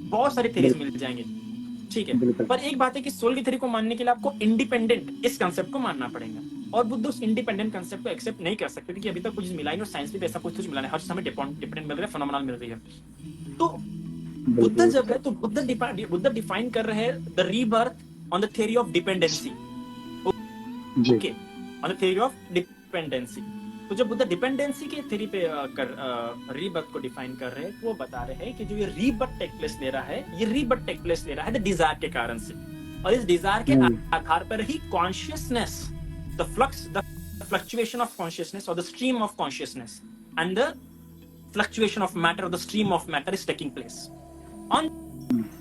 बहुत सारे थ्योरीज मिल जाएंगे, ठीक है। पर एक बात है कि सोल की थ्योरी को मानने के लिए आपको इंडिपेंडेंट इस कंसेप्ट को मानना पड़ेगा, और बुद्ध उस इंडिपेंडेंट कंसेप्ट को एक्सेप्ट नहीं कर सकते क्योंकि अभी तक कुछ मिला ही नहीं, और साइंस भी ऐसा कुछ मिला नहीं, हर चीज हमें डिपेंडेंट मिल रहा है, फिनोमेनल मिल रही है। तो बुद्ध जब है तो बुद्ध डिफाइन कर रहे हैं the rebirth on the theory of dependency, okay, on the theory of dependency. तो जब बुद्ध डिपेंडेंसी के थ्योरी पे रीबर्थ को डिफाइन कर रहे हैं, वो बता रहे हैं कि जो ये रीबर्थ टेक प्लेस ले रहा है, ये रीबर्थ टेक प्लेस ले रहा है द डिजायर के कारण से, और इस डिजायर के आधार पर ही consciousness, the fluctuation of consciousness और the stream of consciousness and the fluctuation of matter और the stream of matter is taking place on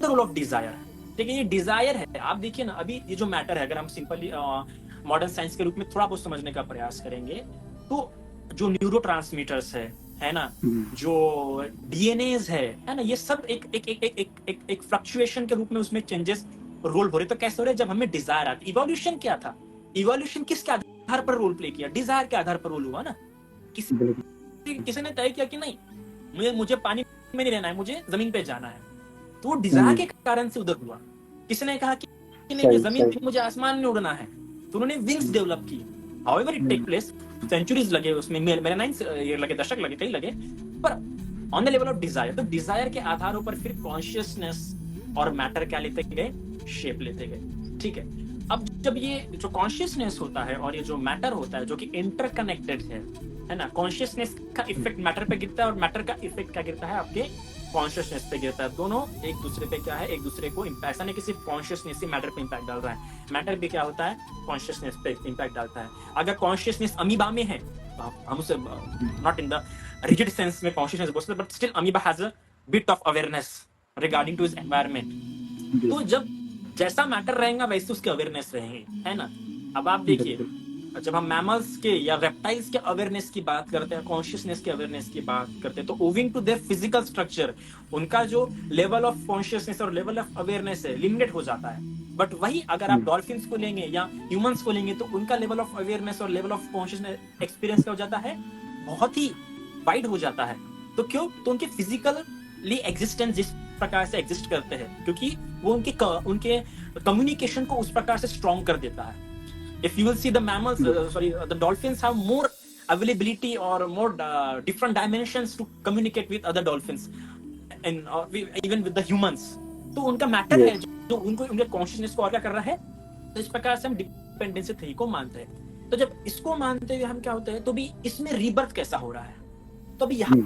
the role of desire. ठीक है, ये डिजायर है। आप देखिए ना, अभी ये जो मैटर है, अगर हम सिंपली मॉडर्न साइंस के रूप में थोड़ा बहुत समझने का प्रयास करेंगे, तो जो न्यूरोट्रांसमीटर्स है ना, जो डीएनएज है ना, ये सब एक फ्लक्चुएशन के रूप में उसमें चेंजेस रोल हो रहे। तो कैसे हो रहे? जब हमें डिजायर आती। इवोल्यूशन क्या था? इवोल्यूशन किसके आधार पर रोल प्ले किया? डिजायर के आधार पर रोल हुआ ना। किसी ने तय किया कि नहीं, मुझे पानी में नहीं रहना है, मुझे जमीन पे जाना है, तो वो डिजायर के कारण से उधर हुआ। किसी ने कहा कि नहीं, जमीन पे मुझे आसमान में उड़ना है, तो उन्होंने विंग्स डेवलप की। However it take place, centuries लगे उसमें, मेरे 9 ईयर लगे, दशक लगे, कई लगे, पर on the level of desire. तो डिजायर के आधारों पर फिर कॉन्शियसनेस और मैटर क्या लेते गए? शेप लेते गए। ठीक है, अब जब ये जो कॉन्शियसनेस होता है और ये जो मैटर होता है, जो कि इंटरकनेक्टेड है ना, कॉन्शियसनेस का इफेक्ट मैटर पे गिरता है और मैटर का इफेक्ट क्या गिरता है? आपके कॉन्शियसनेस पे गिरता है। दोनों एक दूसरे पे क्या है? एक दूसरे को ऐसा नहीं कि सिर्फ कॉन्शियसनेस ही मैटर पे इंपैक्ट डाल रहा है, मैटर भी क्या होता है? कॉन्शियसनेस पे इंपैक्ट डालता है। अगर कॉन्शियसनेस अमीबा में है, हम उसे not in the rigid sense में कॉन्शियसनेस बोलते हैं, but still amoeba has a bit of awareness regarding to his environment. तो जब जैसा मैटर रहेगा वैसे उसके अवेयरनेस रहेंगे, है ना। अब आप देखिए, जब हम मैमल्स के या रेप्टाइल्स के अवेयरनेस की बात करते हैं, कॉन्शियसनेस के अवेयरनेस की बात करते हैं, तो owing to their physical structure उनका जो लेवल ऑफ कॉन्शियसनेस और लेवल ऑफ अवेयरनेस है लिमिटेड हो जाता है। बट वही अगर आप डॉल्फिन्स को लेंगे या ह्यूमंस को लेंगे, तो उनका लेवल ऑफ अवेयरनेस और लेवल ऑफ कॉन्शियसनेस एक्सपीरियंस क्या हो जाता है? बहुत ही वाइड हो जाता है। तो क्यों? तो उनके फिजिकली एग्जिस्टेंस जिस प्रकार से एग्जिस्ट करते हैं, क्योंकि वो उनके कम्युनिकेशन को उस प्रकार से स्ट्रॉन्ग कर देता है। If you will see the mammals, the dolphins have more availability or more different dimensions to communicate with other dolphins, and even with the humans. तो उनका मैटर है जो उनको उनके कॉन्शियसनेस को और क्या कर रहा है। तो इस प्रकार से हम डिपेंडेंसी थ्योरी को मानते हैं। तो जब इसको मानते हुए हम क्या होते हैं, तो भी इसमें रीबर्थ कैसा हो रहा है? तो अभी यहाँ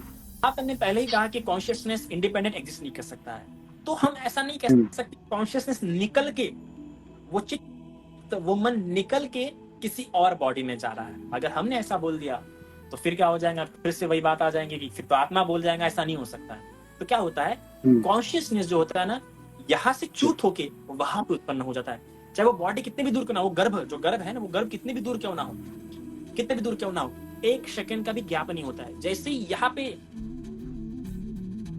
हमने पहले ही कहा कि कॉन्शियसनेस इंडिपेंडेंट एग्जिस्ट नहीं कर सकता है। तो हम ऐसा नहीं कह सकते कॉन्शियसनेस निकल के वो तो वो मन निकल के किसी और बॉडी में जा रहा है। अगर हमने ऐसा बोल दिया तो फिर क्या हो जाएगा? फिर से वही बात आ जाएंगे कि फिर तो आत्मा बोल जाएगा। ऐसा नहीं हो सकता है। तो क्या होता है? कॉन्शियसनेस जो होता है ना, यहाँ से च्युत होके वहां पे उत्पन्न हो जाता है। चाहे वो बॉडी कितने भी दूर क्यों ना हो, जो गर्भ है ना, वो गर्भ कितने भी दूर क्यों ना हो, कितने भी दूर क्यों ना हो, 1 सेकंड का भी गैप नहीं होता है। जैसे ही यहाँ पे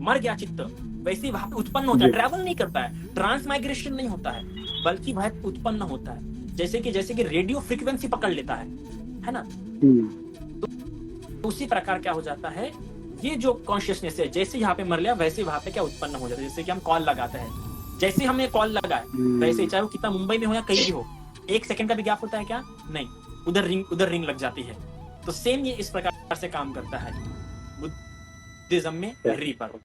मर गया चित्त, वैसे ही वहां पे उत्पन्न होता है। ट्रैवल नहीं करता है, ट्रांसमाइग्रेशन नहीं होता है, बल्कि वह उत्पन्न होता है। जैसे कि रेडियो फ्रीक्वेंसी पकड़ लेता है ना। तो उसी प्रकार क्या हो जाता है, ये जो कॉन्शियसनेस है, जैसे यहाँ पे मर लिया वैसे वहां पे क्या उत्पन्न हो जाता है। जैसे कि हम कॉल लगाते हैं, जैसे हमने कॉल लगाया वैसे, चाहे वो कितना मुंबई में हो या कहीं भी हो, 1 सेकंड का भी गैप होता है क्या? नहीं, उधर रिंग लग जाती है। तो सेम ये इस प्रकार से काम करता है बुद्धिज्म में रीबर्थ।